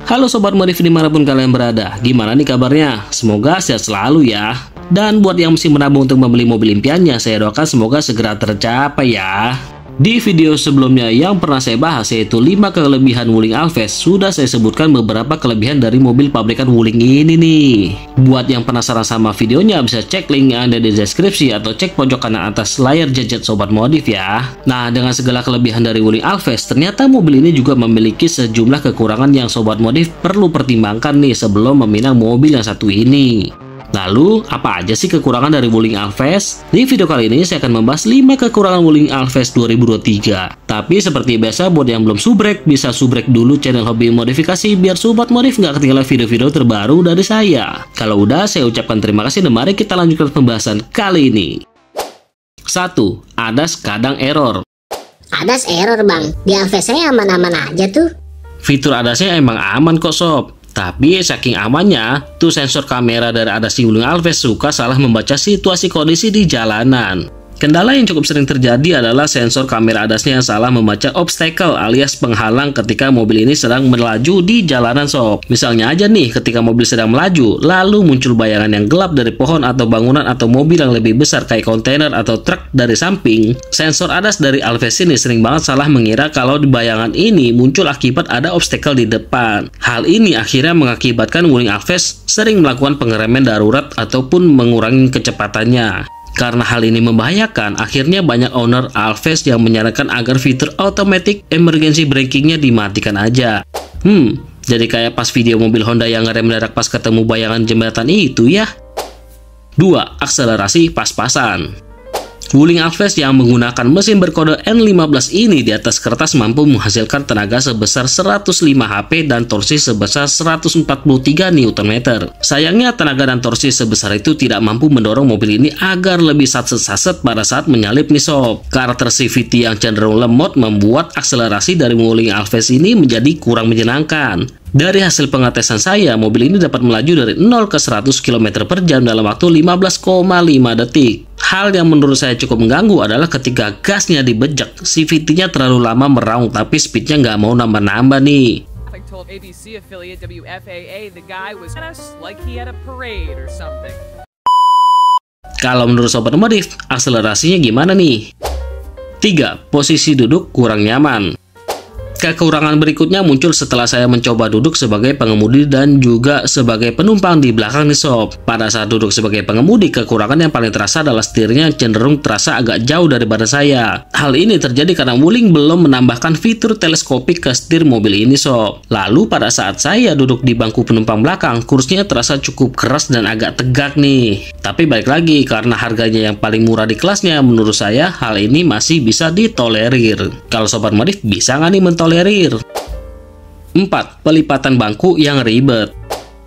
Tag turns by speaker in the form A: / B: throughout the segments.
A: Halo Sobat Modif dimanapun kalian berada, gimana nih kabarnya? Semoga sehat selalu ya. Dan buat yang masih menabung untuk membeli mobil impiannya, saya doakan semoga segera tercapai ya. Di video sebelumnya yang pernah saya bahas, yaitu 5 kelebihan Wuling Alphest, sudah saya sebutkan beberapa kelebihan dari mobil pabrikan Wuling ini nih. Buat yang penasaran sama videonya, bisa cek link yang ada di deskripsi atau cek pojok kanan atas layar gadget Sobat Modif ya. Nah, dengan segala kelebihan dari Wuling Alphest, ternyata mobil ini juga memiliki sejumlah kekurangan yang Sobat Modif perlu pertimbangkan nih sebelum meminang mobil yang satu ini. Lalu, apa aja sih kekurangan dari Wuling Alphest? Di video kali ini saya akan membahas 5 kekurangan Wuling Alphest 2023. Tapi seperti biasa, buat yang belum subrek, bisa subrek dulu channel Hobi Modifikasi biar Sobat Modif nggak ketinggalan video-video terbaru dari saya. Kalau udah, saya ucapkan terima kasih dan mari kita lanjutkan pembahasan kali ini. 1. ADAS kadang error.
B: ADAS error bang, di Alphest saya aman-aman aja tuh.
A: Fitur ADAS-nya emang aman kok sob. Tapi saking amannya, tuh sensor kamera dari ADAS di Wuling Alphest suka salah membaca situasi kondisi di jalanan. Kendala yang cukup sering terjadi adalah sensor kamera ADAS-nya yang salah membaca obstacle alias penghalang ketika mobil ini sedang melaju di jalanan sob. Misalnya aja nih, ketika mobil sedang melaju, lalu muncul bayangan yang gelap dari pohon atau bangunan atau mobil yang lebih besar kayak kontainer atau truk dari samping, sensor ADAS dari Alphest ini sering banget salah mengira kalau di bayangan ini muncul akibat ada obstacle di depan. Hal ini akhirnya mengakibatkan Wuling Alphest sering melakukan pengereman darurat ataupun mengurangi kecepatannya. Karena hal ini membahayakan, akhirnya banyak owner Alphest yang menyarankan agar fitur automatic emergency braking-nya dimatikan aja. Jadi kayak pas video mobil Honda yang ngerem mendadak pas ketemu bayangan jembatan itu ya. 2. Akselerasi pas-pasan. Wuling Alphest yang menggunakan mesin berkode N15 ini di atas kertas mampu menghasilkan tenaga sebesar 105 HP dan torsi sebesar 143 Nm. Sayangnya tenaga dan torsi sebesar itu tidak mampu mendorong mobil ini agar lebih satset-satset pada saat menyalip nih sob. Karakter CVT yang cenderung lemot membuat akselerasi dari Wuling Alphest ini menjadi kurang menyenangkan. Dari hasil pengetesan saya, mobil ini dapat melaju dari 0 ke 100 km per jam dalam waktu 15,5 detik. Hal yang menurut saya cukup mengganggu adalah ketika gasnya dibejek, CVT-nya terlalu lama meraung tapi speednya nggak mau nambah-nambah nih. Kalau menurut Sobat Modif, akselerasinya gimana nih? 3. Posisi duduk kurang nyaman. Kekurangan berikutnya muncul setelah saya mencoba duduk sebagai pengemudi dan juga sebagai penumpang di belakang nih sob. Pada saat duduk sebagai pengemudi, kekurangan yang paling terasa adalah setirnya cenderung terasa agak jauh dari badan saya. Hal ini terjadi karena Wuling belum menambahkan fitur teleskopik ke setir mobil ini sob. Lalu pada saat saya duduk di bangku penumpang belakang, kursinya terasa cukup keras dan agak tegak nih. Tapi balik lagi, karena harganya yang paling murah di kelasnya, menurut saya hal ini masih bisa ditolerir. Kalau Sobat Modif bisa nggak nih mentolerir? 4. Pelipatan bangku yang ribet.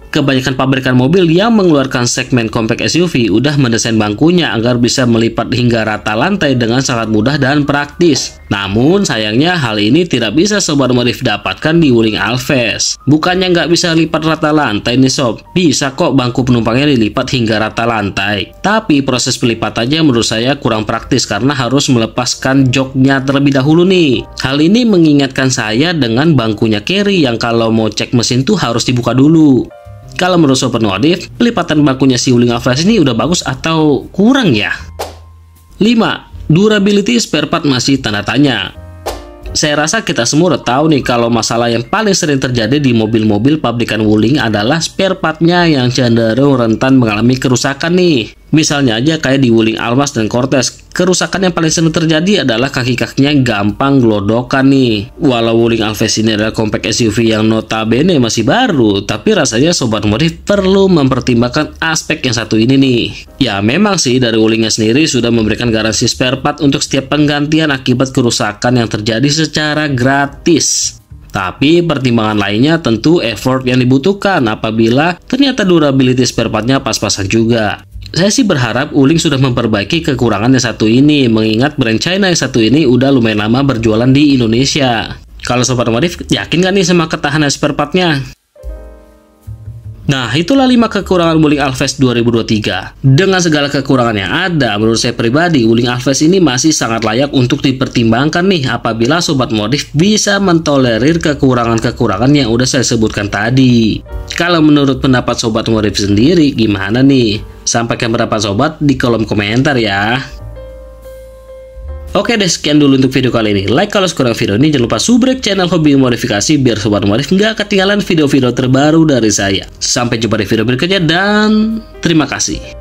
A: Kebanyakan pabrikan mobil yang mengeluarkan segmen compact SUV udah mendesain bangkunya agar bisa melipat hingga rata lantai dengan sangat mudah dan praktis. Namun sayangnya hal ini tidak bisa Sobat Modif dapatkan di Wuling Alphest. Bukannya nggak bisa lipat rata lantai nih sob, bisa kok bangku penumpangnya dilipat hingga rata lantai. Tapi proses pelipatannya menurut saya kurang praktis karena harus melepaskan joknya terlebih dahulu nih. Hal ini mengingatkan saya dengan bangkunya carry yang kalau mau cek mesin tuh harus dibuka dulu. Kalau menurut Sobat Modif, pelipatan bangkunya si Wuling Alphest ini udah bagus atau kurang ya? 5. Durability spare part masih tanda tanya. Saya rasa kita semua udah tahu nih kalau masalah yang paling sering terjadi di mobil-mobil pabrikan Wuling adalah spare partnya yang cenderung rentan mengalami kerusakan nih. Misalnya aja kayak di Wuling Almas dan Cortez, kerusakan yang paling sering terjadi adalah kaki-kakinya gampang gelodokan nih. Walau Wuling Alphest ini adalah compact SUV yang notabene masih baru, tapi rasanya Sobat Modif perlu mempertimbangkan aspek yang satu ini nih. Ya memang sih dari Wulingnya sendiri sudah memberikan garansi spare part untuk setiap penggantian akibat kerusakan yang terjadi secara gratis. Tapi pertimbangan lainnya tentu effort yang dibutuhkan apabila ternyata durability spare partnya pas-pasan juga. Saya sih berharap Wuling sudah memperbaiki kekurangan yang satu ini, mengingat brand China yang satu ini udah lumayan lama berjualan di Indonesia. Kalau Sobat Modif yakin gak nih sama ketahanan spare partnya? Nah, itulah 5 kekurangan Wuling Alves 2023. Dengan segala kekurangan yang ada, menurut saya pribadi, Wuling Alves ini masih sangat layak untuk dipertimbangkan nih apabila Sobat Modif bisa mentolerir kekurangan-kekurangan yang udah saya sebutkan tadi. Kalau menurut pendapat Sobat Modif sendiri, gimana nih? Sampaikan pendapat Sobat di kolom komentar ya. Oke deh, sekian dulu untuk video kali ini. Like kalau suka video ini, jangan lupa subrek channel Hobi Modifikasi biar Sobat Modif nggak ketinggalan video-video terbaru dari saya. Sampai jumpa di video berikutnya dan terima kasih.